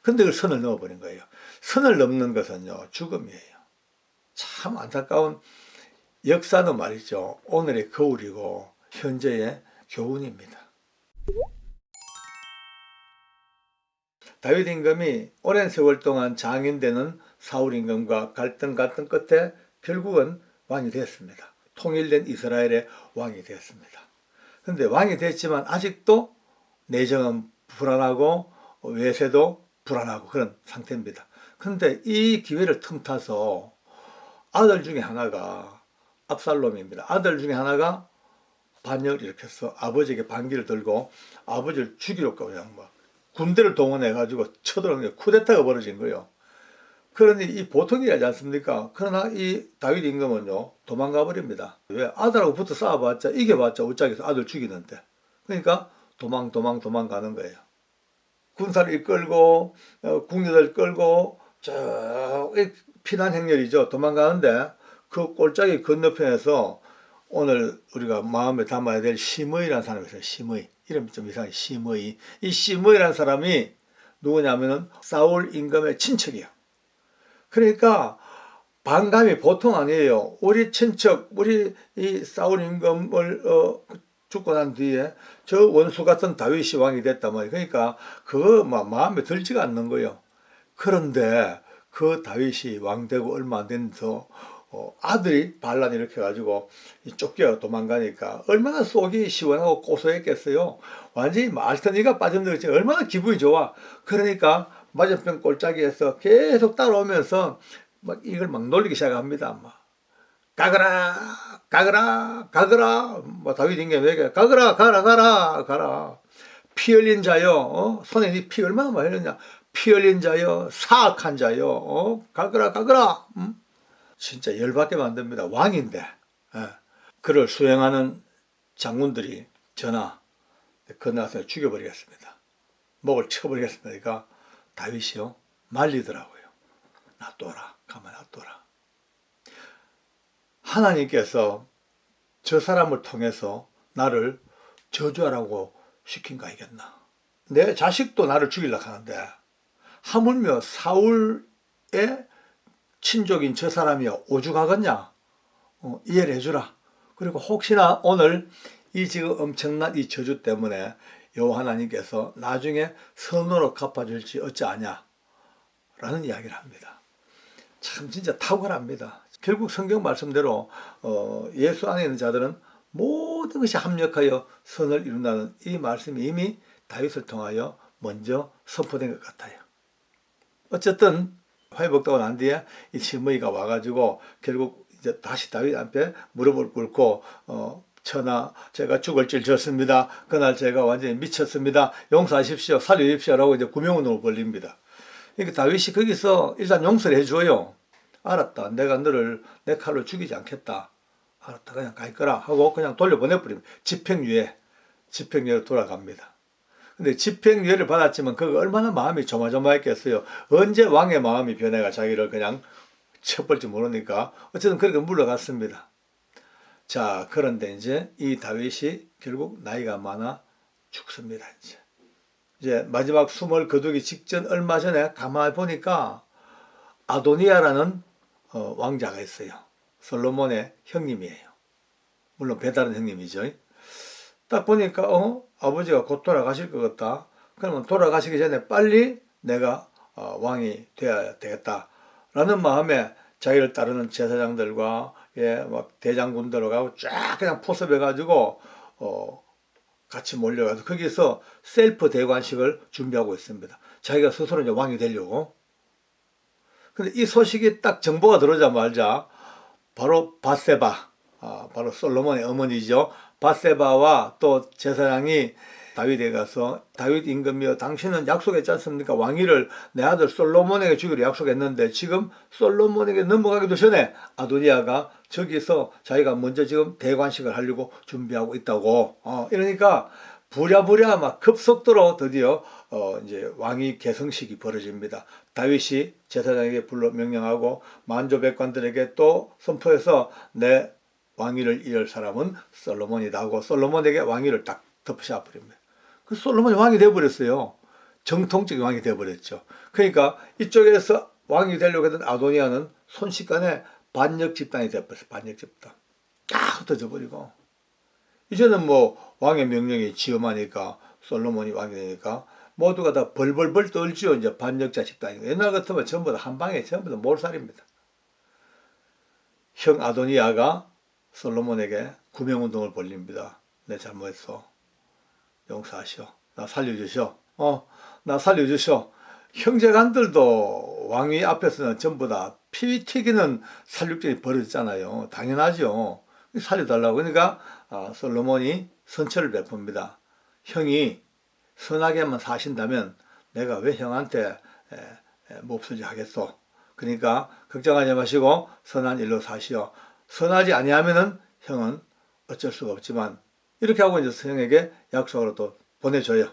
근데 그 선을 넘어버린 거예요. 선을 넘는 것은요, 죽음이에요. 참 안타까운 역사는 말이죠. 오늘의 거울이고 현재의 교훈입니다. 다윗 임금이 오랜 세월 동안 장인되는 사울 임금과 갈등 끝에 결국은 왕이 됐습니다. 통일된 이스라엘의 왕이 됐습니다. 그런데 왕이 됐지만 아직도 내정은 불안하고 외세도 불안하고 그런 상태입니다. 그런데 이 기회를 틈타서 아들 중에 하나가 압살롬입니다. 아들 중에 하나가 반역을 일으켜서 아버지에게 반기를 들고 아버지를 죽이려고 그냥 막 군대를 동원해가지고 쳐들어간 게 쿠데타가 벌어진 거예요. 그러니 이 보통 일이 아니지 않습니까? 그러나 이 다윗 임금은요, 도망가 버립니다. 왜? 아들하고 붙어 싸워봤자, 이겨봤자 우짝에서 아들 죽이는데. 그러니까 도망가는 거예요. 군사를 이끌고, 궁녀들 끌고, 피난 행렬이죠. 도망가는데, 그 꼴짝이 건너편에서 오늘 우리가 마음에 담아야 될 시므이라는 사람이 있어요. 시므이. 이름이 좀 이상해. 시므이. 이 시므이라는 사람이 누구냐면은 사울 임금의 친척이에요. 그러니까 반감이 보통 아니에요. 우리 친척, 우리 이 사울 임금을 죽고 난 뒤에 저 원수 같은 다윗이 왕이 됐단 말이에요. 그러니까 그거 마음에 들지가 않는 거예요. 그런데 그 다윗이 왕 되고 얼마 안 돼서 아들이 반란 일으켜가지고 쫓겨 도망가니까 얼마나 속이 시원하고 고소했겠어요. 완전히 말터니가 빠져들었지. 얼마나 기분이 좋아. 그러니까 맞은편 꼴짜기에서 계속 따라오면서 이걸 놀리기 시작합니다. 가거라. 다윗 임금이 얘기해. 가라. 피 흘린 자여, 손에 피 얼마나 많이 흘렸냐. 피 흘린 자여, 사악한 자여, 가거라. 진짜 열받게 만듭니다. 왕인데. 예. 그를 수행하는 장군들이 건너서 죽여버리겠습니다. 목을 쳐버리겠습니다. 그러니까 다윗이요, 말리더라고요. 놔둬라. 가만 놔둬라. 하나님께서 저 사람을 통해서 나를 저주하라고 시킨 거 알겠나? 내 자식도 나를 죽이려고 하는데 하물며 사울의 친족인 저 사람이 오죽하겠냐? 이해를 해주라. 그리고 혹시나 오늘 이 지금 엄청난 이 저주 때문에 여호와 하나님께서 나중에 선으로 갚아줄지 어찌하냐? 라는 이야기를 합니다. 참 진짜 탁월합니다. 결국 성경 말씀대로 예수 안에 있는 자들은 모든 것이 합력하여 선을 이룬다는 이 말씀이 이미 다윗을 통하여 먼저 선포된 것 같아요. 어쨌든 회복되고 난 뒤에 이 시므이가 와가지고 결국 이제 다시 다윗 앞에 무릎을 꿇고 전하, 제가 죽을 줄 졌습니다. 그날 제가 완전히 미쳤습니다. 용서하십시오. 살려주십시오라고 이제 구명운동을 벌립니다. 그러니까 다윗이 거기서 일단 용서를 해줘요. 알았다. 내가 너를 내 칼로 죽이지 않겠다. 알았다. 그냥 갈 거라 하고 그냥 돌려보내버립니다. 집행유예로 돌아갑니다. 근데 집행유예를 받았지만 그거 얼마나 마음이 조마조마했겠어요. 언제 왕의 마음이 변해가 자기를 그냥 쳐볼지 모르니까 어쨌든 그렇게 물러갔습니다. 자, 그런데 이제 이 다윗이 결국 나이가 많아 죽습니다. 이제 마지막 숨을 거두기 직전 얼마 전에 가만히 보니까 아도니아라는 왕자가 있어요. 솔로몬의 형님이에요. 물론 배다른 형님이죠. 딱 보니까 아버지가 곧 돌아가실 것 같다. 그러면 돌아가시기 전에 빨리 내가 왕이 돼야 되겠다라는 마음에 자기를 따르는 제사장들과 막 대장군들하고 쫙 그냥 포섭해가지고 같이 몰려가서 거기서 셀프 대관식을 준비하고 있습니다. 자기가 스스로 이제 왕이 되려고. 근데 이 소식이 딱 정보가 들어오자마자 바로 바세바, 바로 솔로몬의 어머니죠. 바세바와 또 제사장이 다윗에 가서 다윗 임금이여 당신은 약속했지 않습니까? 왕위를 내 아들 솔로몬에게 주기로 약속했는데 지금 솔로몬에게 넘어가기도 전에 아도니아가 저기서 자기가 먼저 지금 대관식을 하려고 준비하고 있다고. 이러니까 부랴부랴 막 급속도로 드디어 이제 왕위 계승식이 벌어집니다. 다윗이 제사장에게 불러 명령하고 만조백관들에게 또 선포해서 내 왕위를 이을 사람은 솔로몬이다 하고 솔로몬에게 왕위를 딱 덮으셔 버립니다. 그 솔로몬이 왕이 되어버렸어요. 정통적인 왕이 되어버렸죠. 그러니까 이쪽에서 왕이 되려고 했던 아도니아는 순식간에 반역 집단이 되어버렸어요. 반역 집단. 다 흩어져 버리고. 이제는 뭐 왕의 명령이 지엄하니까 솔로몬이 왕이 되니까 모두가 다 벌벌벌 떨지요. 이제 반역자 집단이고. 옛날 같으면 전부 다 한 방에 전부 다 몰살입니다. 형 아도니아가 솔로몬에게 구명운동을 벌립니다. 내 잘못했어. 용서하시오. 나 살려주시오. 나 살려주시오. 형제간들도 왕위 앞에서는 전부 다 피 튀기는 살육전이 벌어졌잖아요. 당연하죠. 살려달라고. 그러니까 솔로몬이 선처를 베풉니다. 형이 선하게만 사신다면 내가 왜 형한테 몹쓸지 하겠소. 그러니까 걱정하지 마시고 선한 일로 사시오. 선하지 아니하면은 형은 어쩔 수가 없지만 이렇게 하고 이제 형에게 약속으로 또 보내줘요.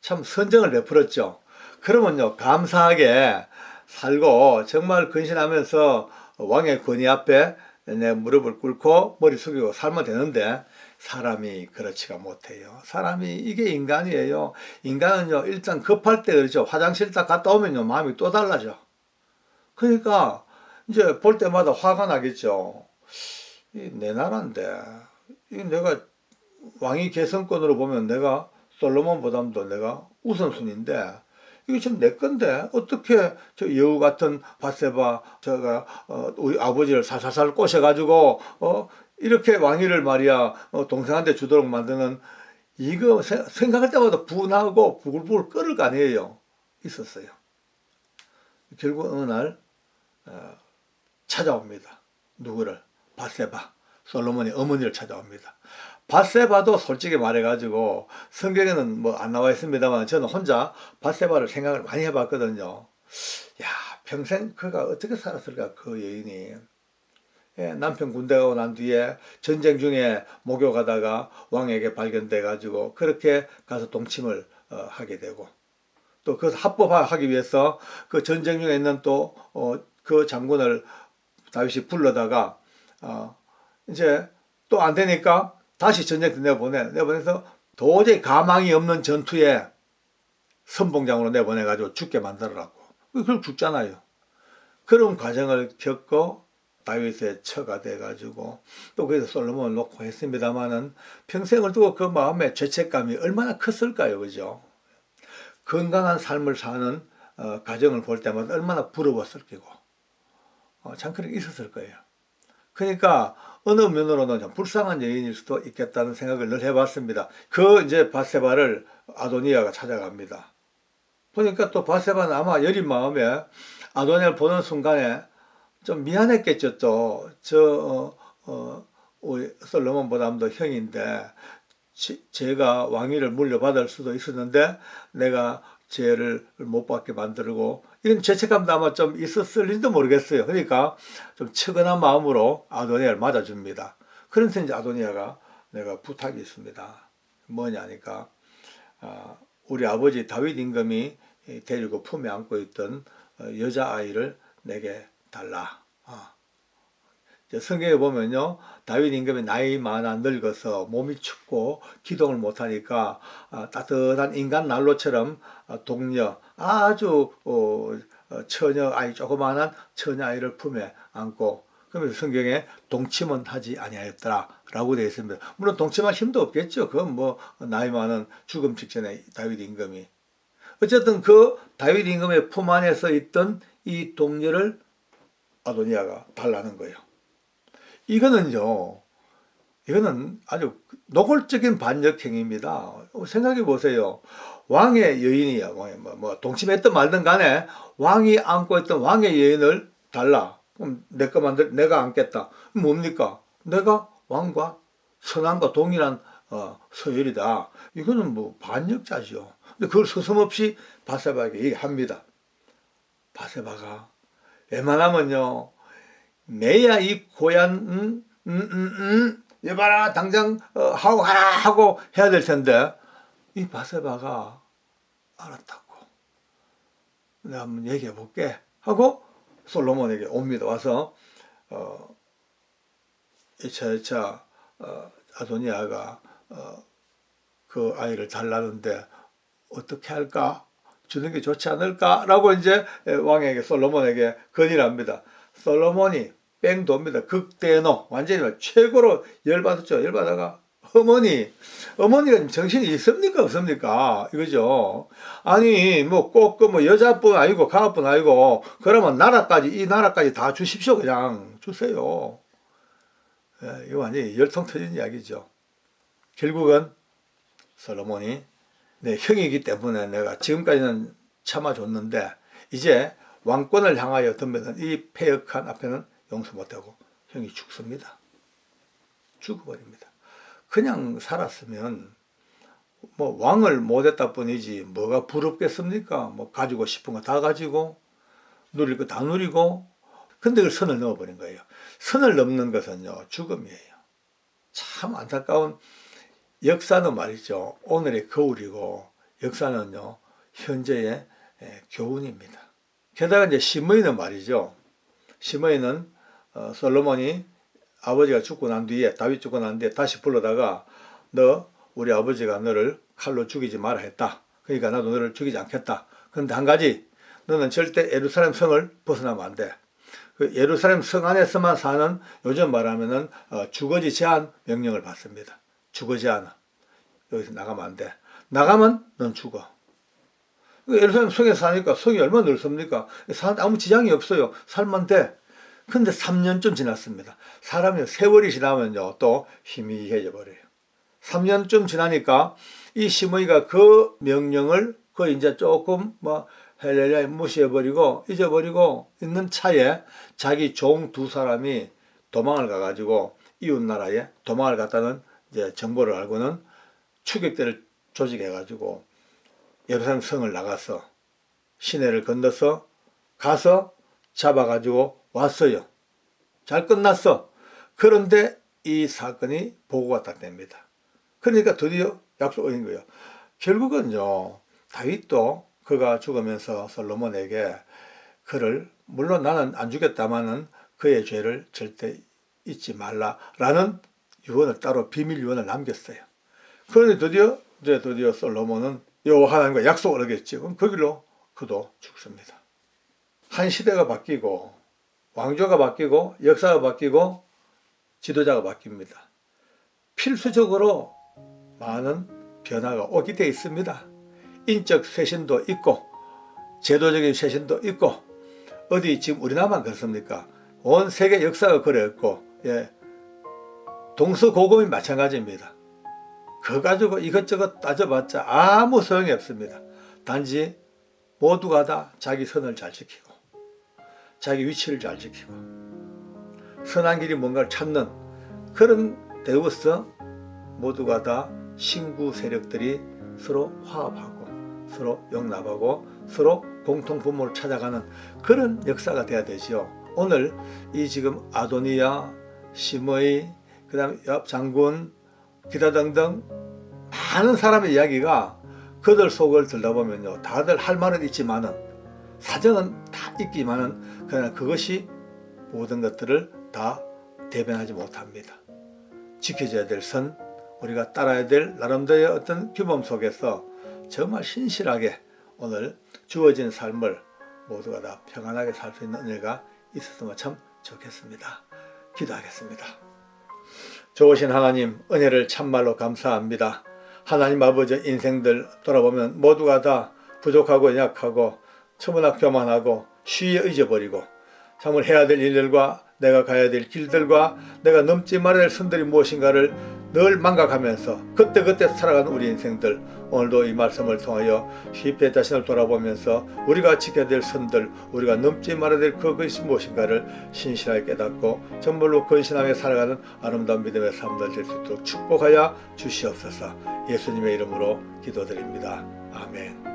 참 선정을 베풀었죠. 그러면요 감사하게 살고 정말 근신하면서 왕의 권위 앞에 내 무릎을 꿇고 머리 숙이고 살면 되는데 사람이 그렇지가 못해요. 사람이 이게 인간이에요. 인간은요 일단 급할 때 그렇죠. 화장실 딱 갔다 오면요 마음이 또 달라져. 그러니까 이제 볼 때마다 화가 나겠죠. 내 나라인데 이 내가 왕위 계승권으로 보면 내가 솔로몬보다도 내가 우선순위인데 이게 지금 내 건데 어떻게 저 여우 같은 밧세바 저가 우리 아버지를 살살살 꼬셔가지고 이렇게 왕위를 말이야 동생한테 주도록 만드는 이거 생각할 때마다 분하고 부글부글 끓을 거 아니에요. 있었어요. 결국 어느 날 찾아옵니다. 누구를? 밧세바. 솔로몬의 어머니를 찾아옵니다. 밧세바도 솔직히 말해가지고 성경에는 뭐 안 나와 있습니다만 저는 혼자 밧세바를 생각을 많이 해봤거든요. 야 평생 그가 어떻게 살았을까 그 여인이. 예, 남편 군대 가고 난 뒤에 전쟁 중에 목욕하다가 왕에게 발견돼가지고 그렇게 가서 동침을 하게 되고 또 그 합법화하기 위해서 그 전쟁 중에 있는 또 그 장군을 다윗이 불러다가 이제 또 안 되니까 다시 전쟁터 내보내서 도저히 가망이 없는 전투에 선봉장으로 내보내가지고 죽게 만들어라고. 그걸 죽잖아요. 그런 과정을 겪고 다윗의 처가 돼가지고 또 그래서 솔로몬을 놓고 했습니다마는 평생을 두고 그 마음의 죄책감이 얼마나 컸을까요, 그죠? 건강한 삶을 사는 가정을 볼 때마다 얼마나 부러웠을 거고 참 그렇게 있었을 거예요. 그러니까 어느 면으로는 좀 불쌍한 여인일 수도 있겠다는 생각을 늘 해봤습니다. 그 이제 밧세바를 아도니아가 찾아갑니다. 보니까 또 밧세바는 아마 여린 마음에 아도니아를 보는 순간에 좀 미안했겠죠. 또 우리 솔로몬보다도 형인데 제가 왕위를 물려받을 수도 있었는데 내가 죄를 못 받게 만들고 이런 죄책감도 아마 좀 있었을지도 모르겠어요. 그러니까 좀 측은한 마음으로 아도니아를 맞아줍니다. 그래서 이제 아도니아가 내가 부탁이 있습니다. 뭐냐니까 우리 아버지 다윗 임금이 데리고 품에 안고 있던 여자아이를 내게 달라. 성경에 보면요 다윗 임금이 나이 많아 늙어서 몸이 춥고 기동을 못하니까 따뜻한 인간 난로처럼 동녀 아주 처녀 아이 조그마한 처녀 아이를 품에 안고 그러면서 성경에 동침은 하지 아니하였더라 라고 되어 있습니다. 물론 동침할 힘도 없겠죠. 그건 뭐 나이 많은 죽음 직전에 다윗 임금이 어쨌든 그 다윗 임금의 품 안에서 있던 이 동녀를 아도니아가 달라는 거예요. 이거는 아주 노골적인 반역행위입니다. 생각해 보세요. 왕의 여인이야. 뭐 동침했든 말든 간에 왕이 안고 있던 왕의 여인을 달라. 그럼 내가 안겠다. 뭡니까? 내가 왕과 선왕과 동일한 서열이다. 이거는 뭐 반역자죠. 근데 그걸 서슴없이 밧세바에게 얘기합니다. 밧세바가 웬만하면요. 매야 이 고얀 여봐라 당장 하고 가라 하고 해야 될 텐데 이 밧세바가 알았다고 내가 한번 얘기해 볼게 하고 솔로몬에게 옵니다. 와서 이차 아도니아가 그 아이를 달라는데 어떻게 할까? 주는 게 좋지 않을까라고 이제 왕에게 솔로몬에게 건의를 합니다. 솔로몬이 뺑 돕니다. 극대노 완전히 최고로 열받았죠. 열받아가 어머니가 정신이 있습니까 없습니까 이거죠. 아니 뭐 꼭 그 뭐 여자뿐 아니고 가뿐 아니고 그러면 이 나라까지 다 주십시오. 그냥 주세요. 예, 이거 완전히 열통 터진 이야기죠. 결국은 솔로몬이 내 형이기 때문에 내가 지금까지는 참아줬는데 이제 왕권을 향하여 덤벼든 이 패역한 앞에는 용서 못하고 형이 죽습니다. 죽어버립니다. 그냥 살았으면 뭐 왕을 못했다 뿐이지 뭐가 부럽겠습니까? 뭐 가지고 싶은 거 다 가지고 누릴 거 다 누리고 근데 그 선을 넘어버린 거예요. 선을 넘는 것은요 죽음이에요. 참 안타까운 역사는 말이죠. 오늘의 거울이고 역사는요 현재의 교훈입니다. 게다가 이제 시므이는 말이죠. 시므이는 솔로몬이 아버지가 죽고 난 뒤에 다윗 죽고 난 뒤에 다시 불러다가 너 우리 아버지가 너를 칼로 죽이지 마라 했다. 그러니까 나도 너를 죽이지 않겠다. 그런데 한 가지 너는 절대 예루살렘 성을 벗어나면 안 돼. 그 예루살렘 성 안에서만 사는 요즘 말하면은 주거지 제한 명령을 받습니다. 주거지 않아. 여기서 나가면 안 돼. 나가면 넌 죽어. 예루살렘 성에 사니까 성이 얼마나 넓습니까? 사는데 아무 지장이 없어요. 살면 돼. 근데 3년쯤 지났습니다. 사람이 세월이 지나면요 또 희미해져 버려요. 3년쯤 지나니까 이 시므이가 그 명령을 그 이제 조금 뭐 헬렐레 무시해버리고 잊어버리고 있는 차에 자기 종 2사람이 도망을 가가지고 이웃 나라에 도망을 갔다는 이제 정보를 알고는 추격대를 조직해가지고 예루살렘 성을 나가서 시내를 건너서 가서 잡아가지고 왔어요. 잘 끝났어. 그런데 이 사건이 보고가 딱 됩니다. 그러니까 드디어 약속을 한 거예요. 결국은요 다윗도 그가 죽으면서 솔로몬에게 그를 물론 나는 안 죽였다마는 그의 죄를 절대 잊지 말라라는 유언을 따로 비밀 유언을 남겼어요. 그런데 드디어 솔로몬은 여호와 하나님과 약속을 하겠지. 그럼 그 길로 그도 죽습니다. 한 시대가 바뀌고 왕조가 바뀌고 역사가 바뀌고 지도자가 바뀝니다. 필수적으로 많은 변화가 오게 되어 있습니다. 인적 쇄신도 있고 제도적인 쇄신도 있고 어디 지금 우리나라만 그렇습니까? 온 세계 역사가 그랬고 동서고금이 마찬가지입니다. 그거 가지고 이것저것 따져봤자 아무 소용이 없습니다. 단지 모두가 다 자기 선을 잘 지키고 자기 위치를 잘 지키고 선한 길이 뭔가를 찾는 그런 데우서 모두가 다 신구 세력들이 서로 화합하고 서로 용납하고 서로 공통 분모를 찾아가는 그런 역사가 돼야 되죠. 오늘 이 지금 아도니아, 시므이, 그 다음에 요압 장군 기타 등등 많은 사람의 이야기가 그들 속을 들여다보면요 다들 할 말은 있지만은 사정은 다 있기만은 그러나 그것이 모든 것들을 다 대변하지 못합니다. 지켜져야 될 선, 우리가 따라야 될 나름대로의 어떤 규범 속에서 정말 신실하게 오늘 주어진 삶을 모두가 다 평안하게 살 수 있는 은혜가 있었으면 참 좋겠습니다. 기도하겠습니다. 좋으신 하나님, 은혜를 참말로 감사합니다. 하나님 아버지 인생들 돌아보면 모두가 다 부족하고 약하고 처분학교만하고 쉬에 잊어버리고 참을 해야 될 일들과 내가 가야 될 길들과 내가 넘지 말아야 될 선들이 무엇인가를 늘 망각하면서 그때그때 살아가는 우리 인생들, 오늘도 이 말씀을 통하여 쉽게 자신을 돌아보면서 우리가 지켜야 될 선들, 우리가 넘지 말아야 될 그것이 무엇인가를 신실하게 깨닫고 정말로 근신하며 살아가는 아름다운 믿음의 삶들 될 수 있도록 축복하여 주시옵소서. 예수님의 이름으로 기도드립니다. 아멘.